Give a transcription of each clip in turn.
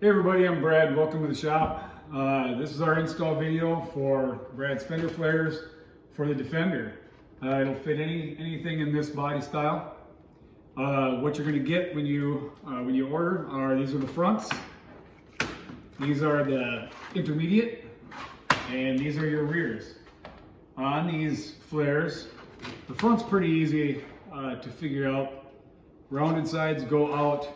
Hey everybody, I'm Brad. Welcome to the shop. This is our install video for Brad's fender flares for the Defender. It'll fit anything in this body style. What you're going to get when you order are these are the fronts, these are the intermediate, and these are your rears. On these flares, the front's pretty easy to figure out. Rounded sides go out.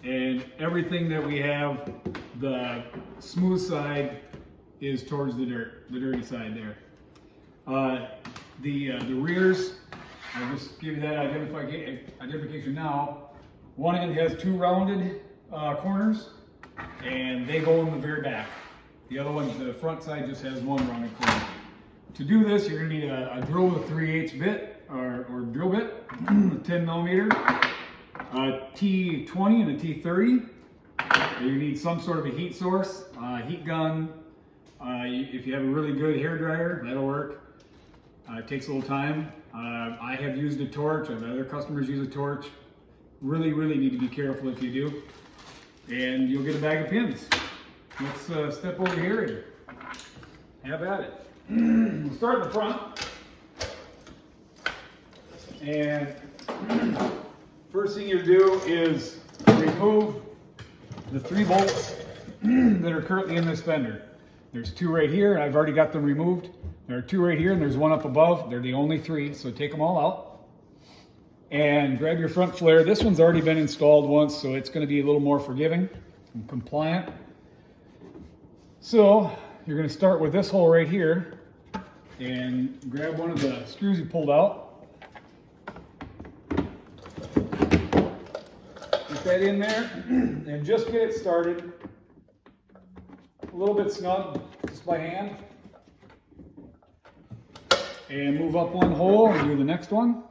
And everything that we have, the smooth side is towards the dirty side there. The rears, I'll just give you that identification now. One end has two rounded corners, and they go in the very back. The other one, the front side, just has one rounded corner. To do this, you're going to need a drill with a 3/8 bit or drill bit, 10 millimeter. A T20 and a T30. You need some sort of a heat source, heat gun. If you have a really good hair dryer, that'll work. It takes a little time. I have used a torch. I've had other customers use a torch. Really need to be careful if you do. And you'll get a bag of pins. Let's step over here and have at it. We'll start in the front. And first thing you do is remove the 3 bolts that are currently in this fender. There's 2 right here, and I've already got them removed. There are 2 right here, and there's 1 up above. They're the only 3, so take them all out. And grab your front flare. This one's already been installed once, so it's going to be a little more forgiving and compliant. So you're going to start with this hole right here, and grab one of the screws you pulled out. That in there and just get it started a little bit snug just by hand, and move up 1 hole and do the next one.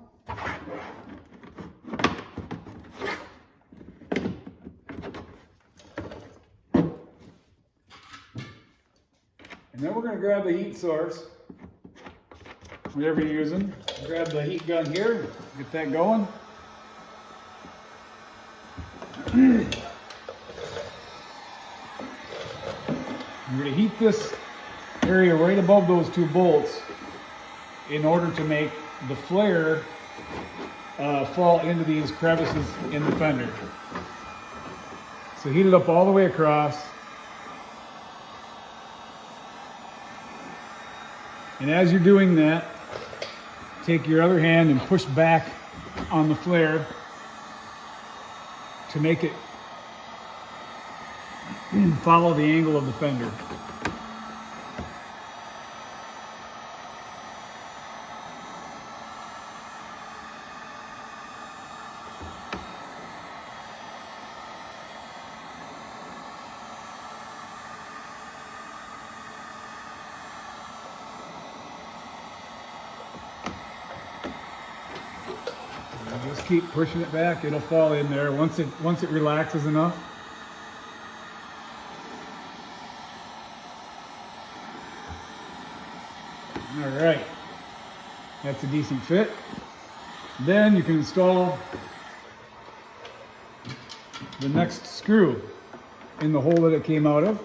And then we're going to grab the heat source, whatever you're using. Grab the heat gun here, get that going. You're going to heat this area right above those 2 bolts in order to make the flare fall into these crevices in the fender. So heat it up all the way across. And as you're doing that, take your other hand and push back on the flare to make it follow the angle of the fender. Just keep pushing it back, it'll fall in there once it relaxes enough. All right, that's a decent fit. Then you can install the next screw in the hole that it came out of.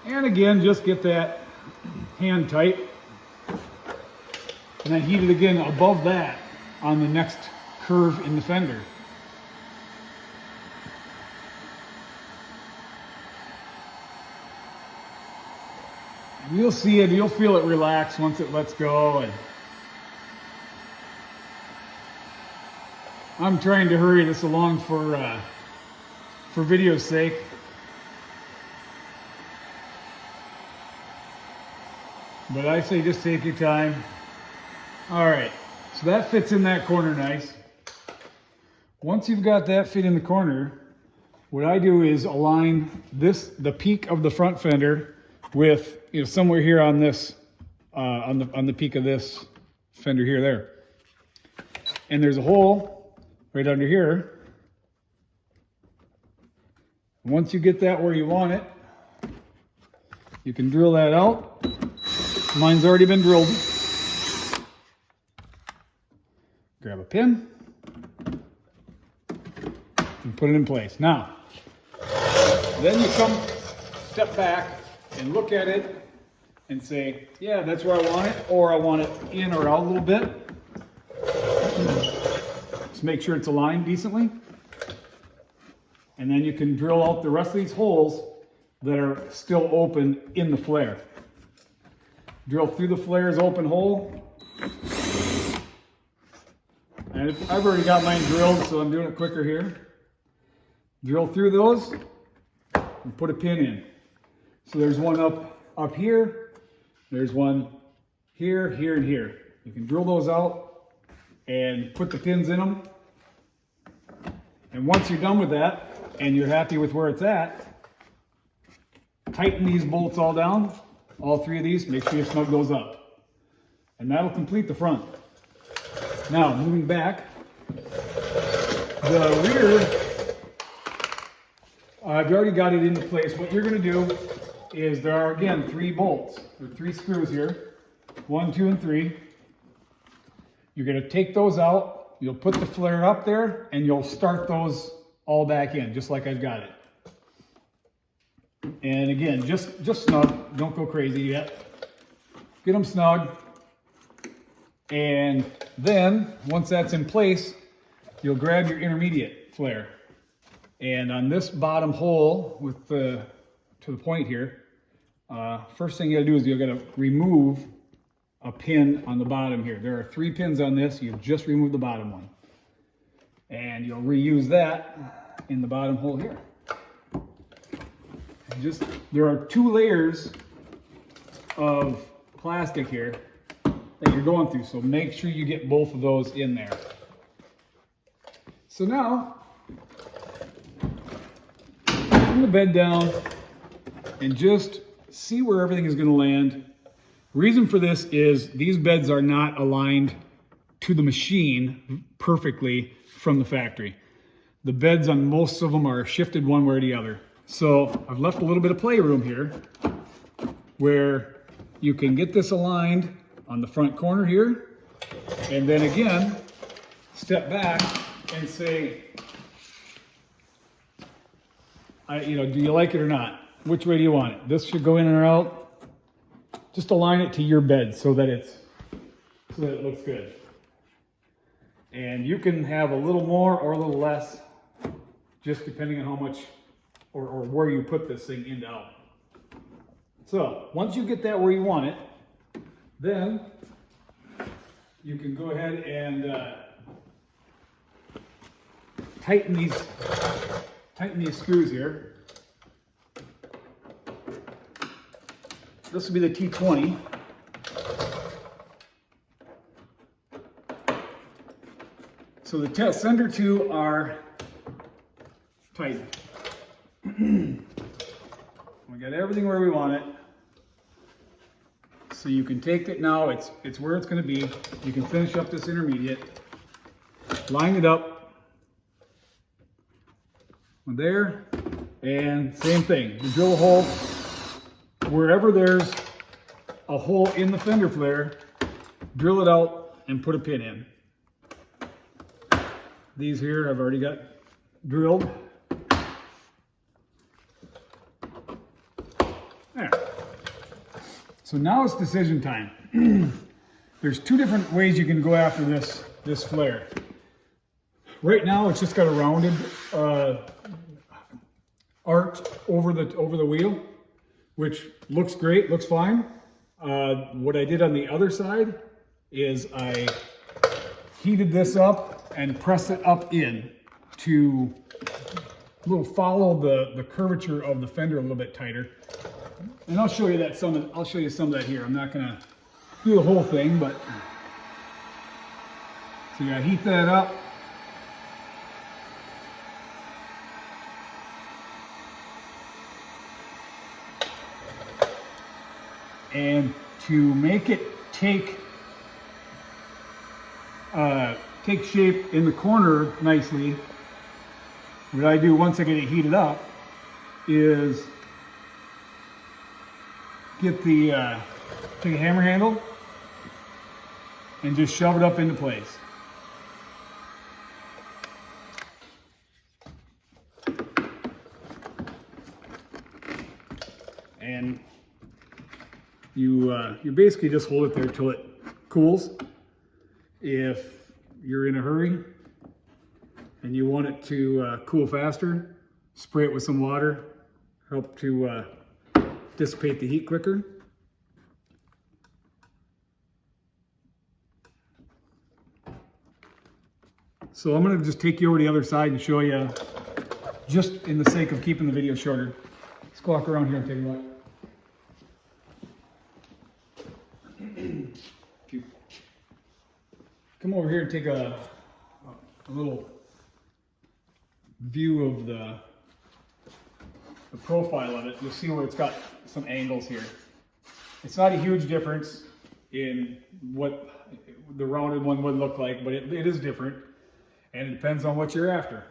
And again, just get that hand tight. And then heat it again above that on the next curve in the fender. And you'll see it, you'll feel it relax once it lets go. And I'm trying to hurry this along for video's sake. But I say just take your time. All right, so that fits in that corner nice. Once you've got that fit in the corner, what I do is align the peak of the front fender with, somewhere here on this, on the peak of this fender here, there. And there's a hole right under here. Once you get that where you want it, you can drill that out. Mine's already been drilled. Grab a pin, and put it in place. Now, then you come step back and look at it and say, yeah, that's where I want it, or I want it in or out a little bit. Just make sure it's aligned decently. And then you can drill out the rest of these holes that are still open in the flare. Drill through the flare's open hole. And I've already got mine drilled, so I'm doing it quicker here. Drill through those and put a pin in. So there's one up here, there's one here, here, and here. You can drill those out and put the pins in them. And once you're done with that and you're happy with where it's at, tighten these bolts all down, all three of these, make sure you snug those up. And that'll complete the front. Now, moving back, the rear, I've already got it into place. What you're going to do is there are, again, 3 bolts, or 3 screws here, 1, 2, and 3. You're going to take those out, you'll put the flare up there, and you'll start those all back in, just like I've got it. And again, just snug, don't go crazy yet. Get them snug. And then, once that's in place, you'll grab your intermediate flare. And on this bottom hole with to the point here, first thing you gotta do is you're gonna remove a pin on the bottom here. There are 3 pins on this, you just remove the bottom one. And you'll reuse that in the bottom hole here. There are 2 layers of plastic here that you're going through, so make sure you get both of those in there. So now, bring the bed down and just see where everything is going to land. Reason for this is these beds are not aligned to the machine perfectly from the factory. The beds on most of them are shifted one way or the other. So I've left a little bit of playroom here where you can get this aligned on the front corner here, and then again, step back and say, do you like it or not? Which way do you want it? This should go in or out. Just align it to your bed so that it looks good. And you can have a little more or a little less, just depending on how much or where you put this thing in and out. So once you get that where you want it, then you can go ahead and tighten these screws here. This will be the T20. So the sender 2 are tightened. We got everything where we want it. So you can take it now, it's where it's going to be. You can finish up this intermediate. Line it up. There. And same thing. You drill a hole. Wherever there's a hole in the fender flare, drill it out and put a pin in. These here I've already got drilled. There. So now it's decision time. There's 2 different ways you can go after this flare. Right now it's just got a rounded arch over the wheel, which looks great, looks fine. What I did on the other side is I heated this up and pressed it up in to follow the curvature of the fender a little bit tighter. And I'll show you I'll show you some of that here. I'm not gonna do the whole thing, but so you gotta heat that up. And to make it take shape in the corner nicely, what I do once I get it heated up is take a hammer handle and just shove it up into place. and you basically just hold it there till it cools. If you're in a hurry and you want it to cool faster, spray it with some water, help to dissipate the heat quicker. So I'm going to just take you over to the other side and show you, just in the sake of keeping the video shorter. Let's go walk around here and take a look. If you come over here and take a little view of the profile of it, you'll see where it's got some angles here. It's not a huge difference in what the rounded one would look like, but it is different, and it depends on what you're after.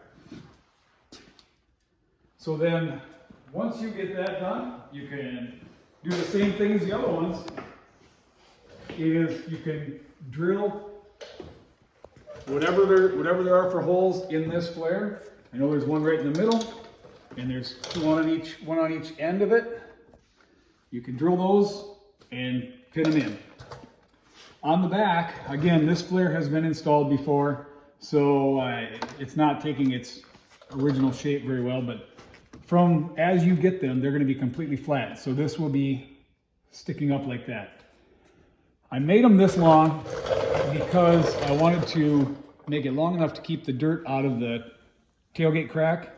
So then, once you get that done, you can do the same thing as the other ones. Is you can drill whatever there are for holes in this flare. I know there's one right in the middle, and there's one on each end of it. You can drill those and pin them in. On the back, again, this flare has been installed before, so it's not taking its original shape very well, but as you get them, they're going to be completely flat. So this will be sticking up like that. I made them this long because I wanted to make it long enough to keep the dirt out of the tailgate crack.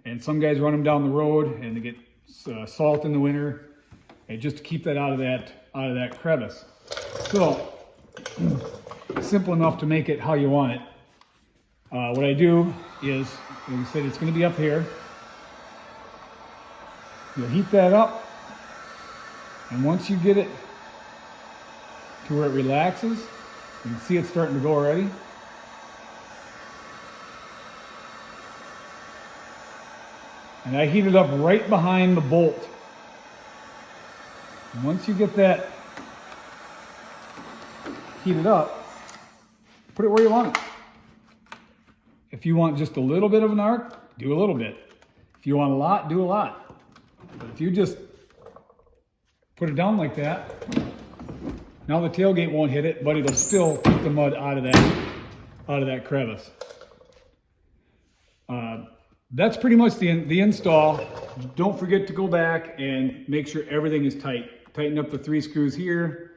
And some guys run them down the road and they get salt in the winter, and just to keep that out of that crevice. So simple enough to make it how you want it. What I do is, like I said, it's going to be up here. You'll heat that up, and once you get it to where it relaxes, you can see it's starting to go already. And I heat it up right behind the bolt. And once you get that heated up, put it where you want it. If you want just a little bit of an arc, do a little bit. If you want a lot, do a lot. But if you just put it down like that, now the tailgate won't hit it, but it'll still keep the mud out of that crevice. That's pretty much the install. Don't forget to go back and make sure everything is tight. Tighten up the 3 screws here,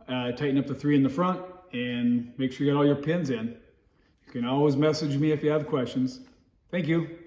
tighten up the 3 in the front, and make sure you get all your pins in. You can always message me if you have questions. Thank you.